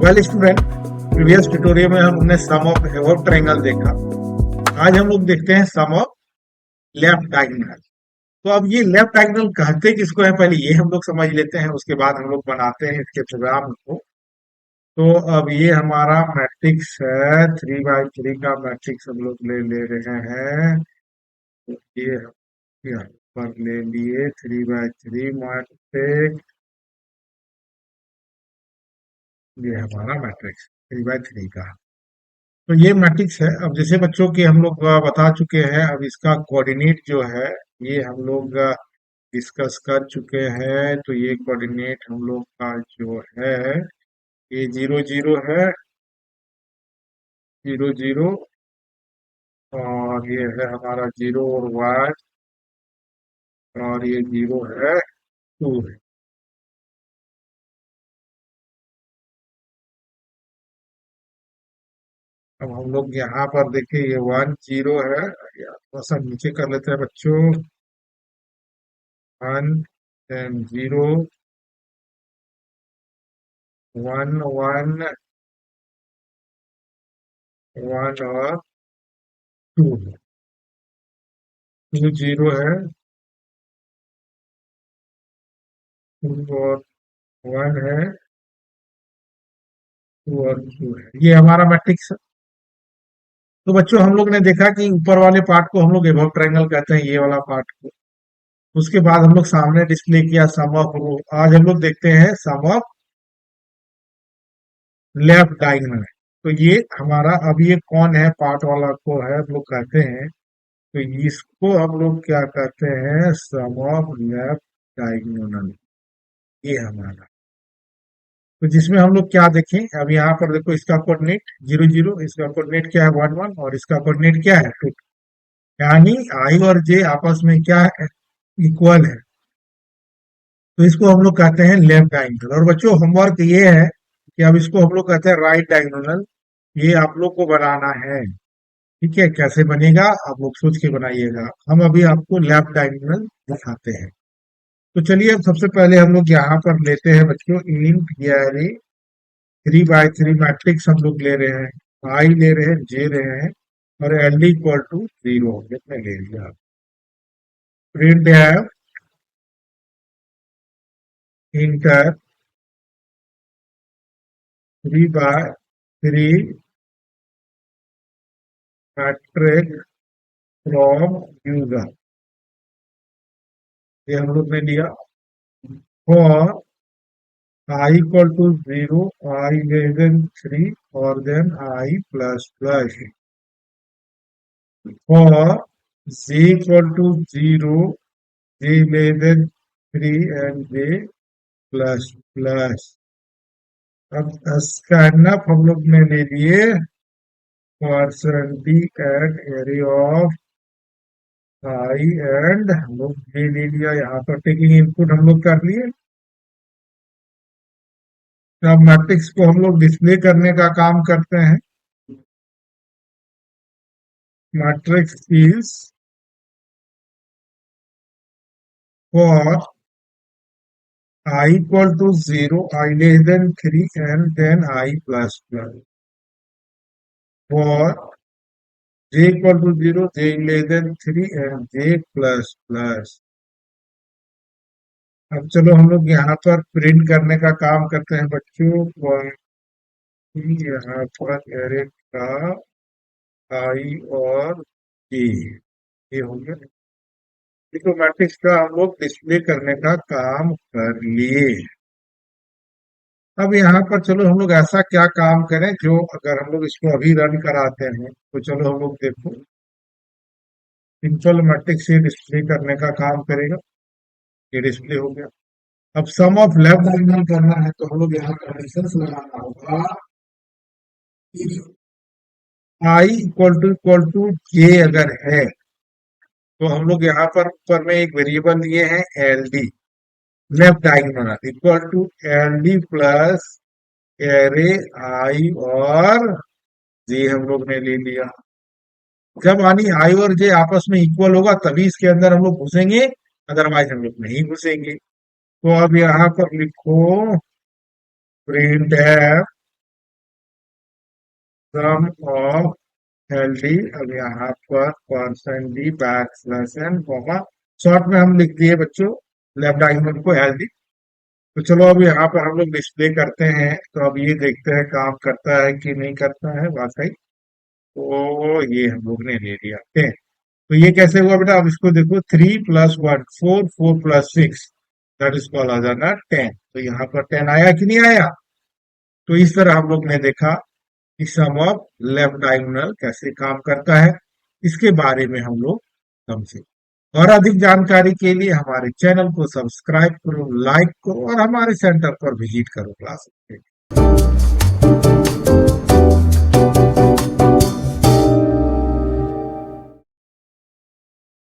Well student, previous tutorial में हमने सम of avoid triangle देखा। आज हम लोग देखते हैं सम ऑफ लेफ्ट डायगोनल। तो अब ये लेफ्ट डायगोनल कहते किसको है, पहले ये हम लोग समझ लेते हैं, उसके बाद हम लोग बनाते हैं इसके प्रोग्राम को। तो अब ये हमारा मैट्रिक्स है, 3 बाई 3 का मैट्रिक्स हम लोग ले रहे हैं। तो ये हम यहाँ पर ले लिए 3 बाई 3 मैट्रिक्स। ये हमारा मैट्रिक्स 3 बाई 3 का। तो ये मैट्रिक्स है। अब जैसे बच्चों के हम लोग बता चुके हैं, अब इसका कोऑर्डिनेट जो है ये हम लोग डिस्कस कर चुके हैं। तो ये कोऑर्डिनेट हम लोग का जो है ये 0 0 है, 0 0, और ये है हमारा 0 और 1, और ये 0 है 2 है। अब हम लोग यहाँ पर देखिए ये 1 0 है, या थोड़ा सा नीचे कर लेते हैं बच्चों। 1 then 0, 1 1, 1 और 2 है। 2 0 है, 2 और 1 है, 2 और 2 है। ये हमारा मैट्रिक्स है। तो बच्चों हम लोग ने देखा कि ऊपर वाले पार्ट को हम लोग एबव ट्रायंगल कहते हैं, ये वाला पार्ट को। उसके बाद हम लोग सामने डिस्प्ले किया सम ऑफ रो। आज हम लोग देखते हैं सम ऑफ लेफ्ट डायगोनल। तो ये हमारा अब ये कौन है, पार्ट वाला को है हम लोग कहते हैं। तो इसको हम लोग क्या कहते हैं, सम ऑफ लेफ्ट डायगोनल। ये हमारा, तो जिसमें हम लोग क्या देखें, अब यहाँ पर देखो इसका कोऑर्डिनेट 0 0, इसका कोऑर्डिनेट क्या है 1 1, और इसका कोऑर्डिनेट क्या है 2। यानी आई और जे आपस में क्या है, इक्वल है। तो इसको हम लोग कहते हैं लेफ्ट डायगोनल। और बच्चों होमवर्क ये है कि अब इसको हम लोग कहते हैं राइट डायगोनल। ये आप लोग को बनाना है, ठीक है। कैसे बनेगा आप लोग सोच के बनाइएगा, हम अभी आपको लेफ्ट डायगोनल दिखाते हैं। तो चलिए अब सबसे पहले हम लोग यहाँ पर लेते हैं बच्चों इंट यानी 3 बाई 3 मैट्रिक्स हम लोग ले रहे हैं, आई ले रहे हैं, जे रहे हैं, और एल डी इक्वल टू 0 हमने ले लिया। प्रिंट है inter 3 by 3 matrix from user, ये हम लोग ने लिया। For I equal to 0, I less than 3, or then I plus plus. For Z equal to 0, J less than 3 and J plus plus. अब स्कैनअप हम लोग ने ले लिए percentage and area of I, and हम लोग ये ले लिया। यहाँ पर टेकिंग इनपुट हम लोग कर लिए। अब मैट्रिक्स को हम लोग डिस्प्ले करने का काम करते हैं। Matrix is for I equal to 0, I less than 3, and then I plus plus. For J equal to 0, J less than 3, and J plus plus. अब चलो हम लोग यहाँ पर प्रिंट करने का काम करते हैं बच्चों। यहाँ पर एरे का I और J, ये हो गया। देखो मैट्रिक्स का हम लोग डिस्प्ले करने का काम कर लिए। अब यहाँ पर चलो हम लोग ऐसा क्या काम करें जो अगर हम लोग इसको अभी रन कराते हैं, तो चलो हम लोग देखो सिंपल मैट्रिक्स से डिस्प्ले करने का काम करेगा। ये डिस्प्ले हो गया। अब सम ऑफ लेफ्ट डायगोनल करना है, तो हम लोग यहाँ कंडीशंस लगाना होगा। आई इक्वल टू जे अगर है, तो हम लोग यहाँ पर ऊपर में एक वेरिएबल लिए हैं L D, left diagonal equal to L D plus array I और जे हम लोग ने ले लिया। जब यानी आई और जे आपस में इक्वल होगा तभी इसके अंदर हम लोग घुसेंगे, अदरवाइज हम लोग नहीं घुसेंगे। तो अब यहाँ पर लिखो प्रिंट है सम ऑफ एल डी, अब यहाँ पर percent D back slash N comma, short में हम लिख दिए बच्चों लेफ्ट डायगोनल को एल डी। तो चलो अब यहाँ पर हम लोग डिस्प्ले करते हैं, तो अब ये देखते हैं काम करता है कि नहीं करता है वाकई। तो ये हम लोग ने ले लिया। टेन, तो ये कैसे हुआ बेटा, अब इसको देखो, 3 + 1 4, 4 + 6, दैट इज कॉल्ड आ जाना 10। तो यहाँ पर 10 आया कि नहीं आया। तो इस तरह हम लोग ने देखा कि सम ऑफ लेफ्ट डायगोनल कैसे काम करता है, इसके बारे में हम लोग समझे। और अधिक जानकारी के लिए हमारे चैनल को सब्सक्राइब करो, लाइक करो और हमारे सेंटर पर विजिट करो क्लास।